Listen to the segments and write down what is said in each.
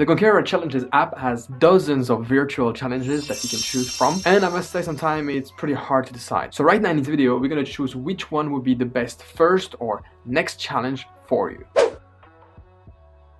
The Conqueror Challenges app has dozens of virtual challenges that you can choose from, and I must say sometimes it's pretty hard to decide. So right now in this video, we're going to choose which one would be the best first or next challenge for you.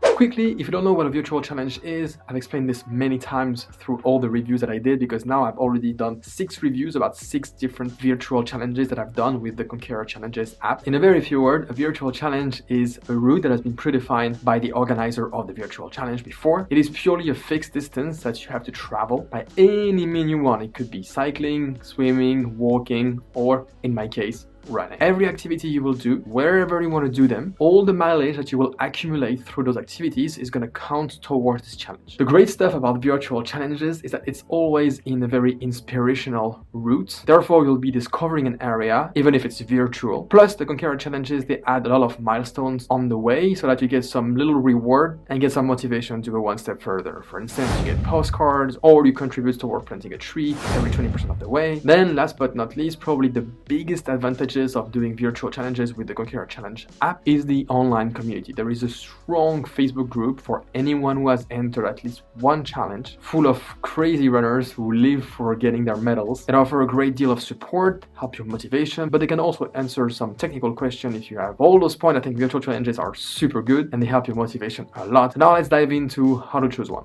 Quickly, if you don't know what a virtual challenge is, I've explained this many times through all the reviews that I did, because now I've already done 6 reviews about 6 different virtual challenges that I've done with the Conqueror Challenges app. In a very few words, a virtual challenge is a route that has been predefined by the organizer of the virtual challenge before. It is purely a fixed distance that you have to travel by any means you want. It could be cycling, swimming, walking, or in my case, running. Every activity you will do, wherever you want to do them, all the mileage that you will accumulate through those activities is going to count towards this challenge. The great stuff about virtual challenges is that it's always in a very inspirational route. Therefore, you'll be discovering an area, even if it's virtual. Plus, the Conqueror challenges, they add a lot of milestones on the way so that you get some little reward and get some motivation to go one step further. For instance, you get postcards, or you contribute toward planting a tree every 20% of the way. Then, last but not least, probably the biggest advantage of doing virtual challenges with the Conqueror Challenge app is the online community. There is a strong Facebook group for anyone who has entered at least one challenge, full of crazy runners who live for getting their medals and offer a great deal of support, help your motivation, but they can also answer some technical questions if you have. All those points, I think virtual challenges are super good and they help your motivation a lot. Now let's dive into how to choose one.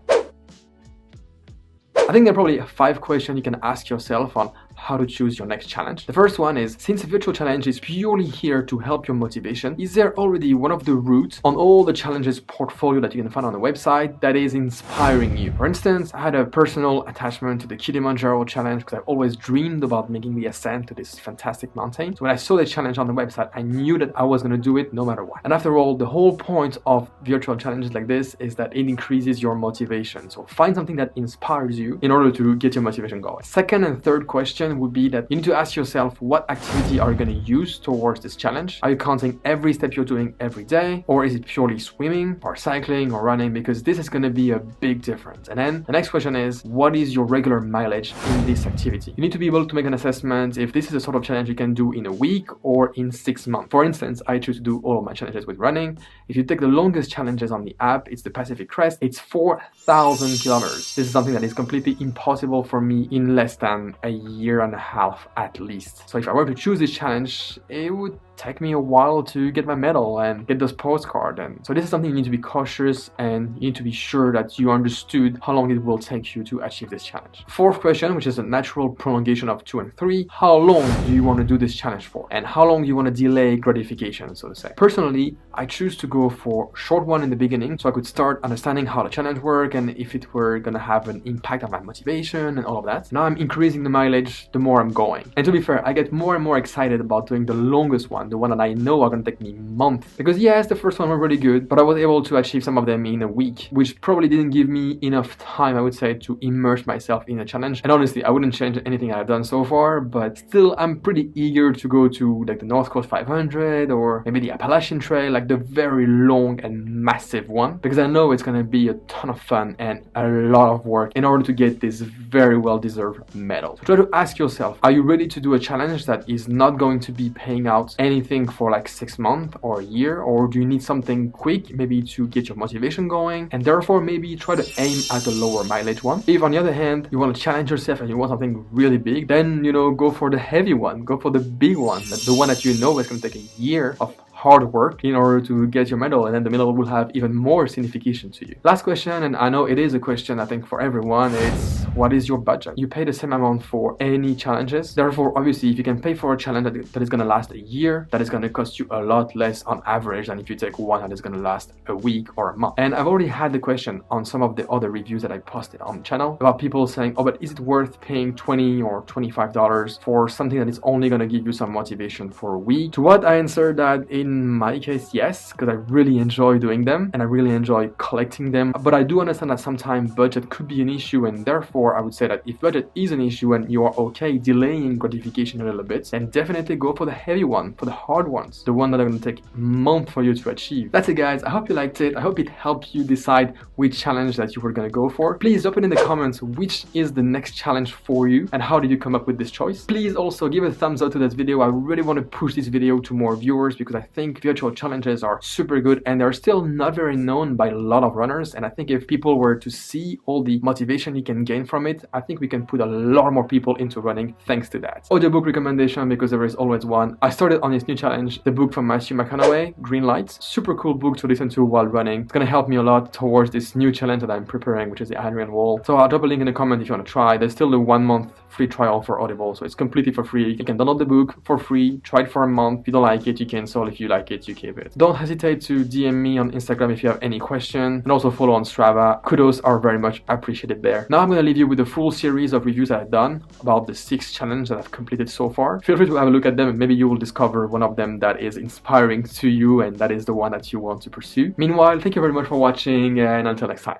I think there are probably 5 questions you can ask yourself on how to choose your next challenge. The first one is, since a virtual challenge is purely here to help your motivation, is there already one of the routes on all the challenges portfolio that you can find on the website that is inspiring you? For instance, I had a personal attachment to the Kilimanjaro challenge because I've always dreamed about making the ascent to this fantastic mountain. So when I saw the challenge on the website, I knew that I was going to do it no matter what. And after all, the whole point of virtual challenges like this is that it increases your motivation. So find something that inspires you in order to get your motivation going. Second and third question would be that you need to ask yourself, what activity are you going to use towards this challenge? Are you counting every step you're doing every day, or is it purely swimming or cycling or running? Because this is going to be a big difference. And then the next question is, what is your regular mileage in this activity? You need to be able to make an assessment if this is a sort of challenge you can do in a week or in 6 months. For instance, I choose to do all of my challenges with running. If you take the longest challenges on the app, it's the Pacific Crest. It's 4,000 kilometers. This is something that is completely impossible for me in less than a year and a half at least. So if I were to choose this challenge, it would take me a while to get my medal and get those postcards. And so this is something you need to be cautious, and you need to be sure that you understood how long it will take you to achieve this challenge. Fourth question, which is a natural prolongation of 2 and 3. How long do you want to do this challenge for? And how long do you want to delay gratification, so to say? Personally, I choose to go for a short one in the beginning so I could start understanding how the challenge works and if it were going to have an impact on my motivation and all of that. Now I'm increasing the mileage the more I'm going. And to be fair, I get more and more excited about doing the longest one, the one that I know are going to take me months. Because yes, the first one were really good, but I was able to achieve some of them in a week, which probably didn't give me enough time, I would say, to immerse myself in a challenge. And honestly, I wouldn't change anything I've done so far, but still, I'm pretty eager to go to like the North Coast 500 or maybe the Appalachian Trail, like the very long and massive one, because I know it's going to be a ton of fun and a lot of work in order to get this very well-deserved medal. So try to ask yourself, are you ready to do a challenge that is not going to be paying out anything for like 6 months or a year, or do you need something quick maybe to get your motivation going, and therefore maybe try to aim at a lower mileage one? If on the other hand you want to challenge yourself and you want something really big, then go for the heavy one, go for the big one, the one that you know is going to take a year of hard work in order to get your medal, and then the medal will have even more signification to you. Last question, and I know it is a question I think for everyone, it's what is your budget? You pay the same amount for any challenges. Therefore, obviously, if you can pay for a challenge that is going to last a year, that is going to cost you a lot less on average than if you take one that is going to last a week or a month. And I've already had the question on some of the other reviews that I posted on the channel about people saying, oh, but is it worth paying $20 or $25 for something that is only going to give you some motivation for a week? To what I answered that in my case, yes, because I really enjoy doing them and I really enjoy collecting them. But I do understand that sometimes budget could be an issue, and therefore therefore I would say that if budget is an issue and you are okay delaying gratification a little bit, then definitely go for the heavy one, for the hard ones, the one that are going to take months for you to achieve. That's it, guys. I hope you liked it. I hope it helped you decide which challenge that you were going to go for. Please drop it in the comments which is the next challenge for you and how did you come up with this choice. Please also give a thumbs up to this video. I really want to push this video to more viewers because I think virtual challenges are super good and they're still not very known by a lot of runners. And I think if people were to see all the motivation you can gain from it, I think we can put a lot more people into running thanks to that. Audiobook recommendation, because there is always one. I started on this new challenge, the book from Matthew McConaughey, Green Lights. Super cool book to listen to while running. It's gonna help me a lot towards this new challenge that I'm preparing, which is the Iron Wall. So I'll drop a link in the comment if you want to try. There's still a 1-month free trial for Audible, so it's completely for free. You can download the book for free, try it for a month. If you don't like it, you cancel. If you like it, you keep it. Don't hesitate to DM me on Instagram if you have any question, and also follow on Strava. Kudos are very much appreciated there. Now I'm going to leave you with a full series of reviews that I've done about the 6 challenges that I've completed so far. Feel free to have a look at them and maybe you will discover one of them that is inspiring to you and that is the one that you want to pursue. Meanwhile, thank you very much for watching and until next time.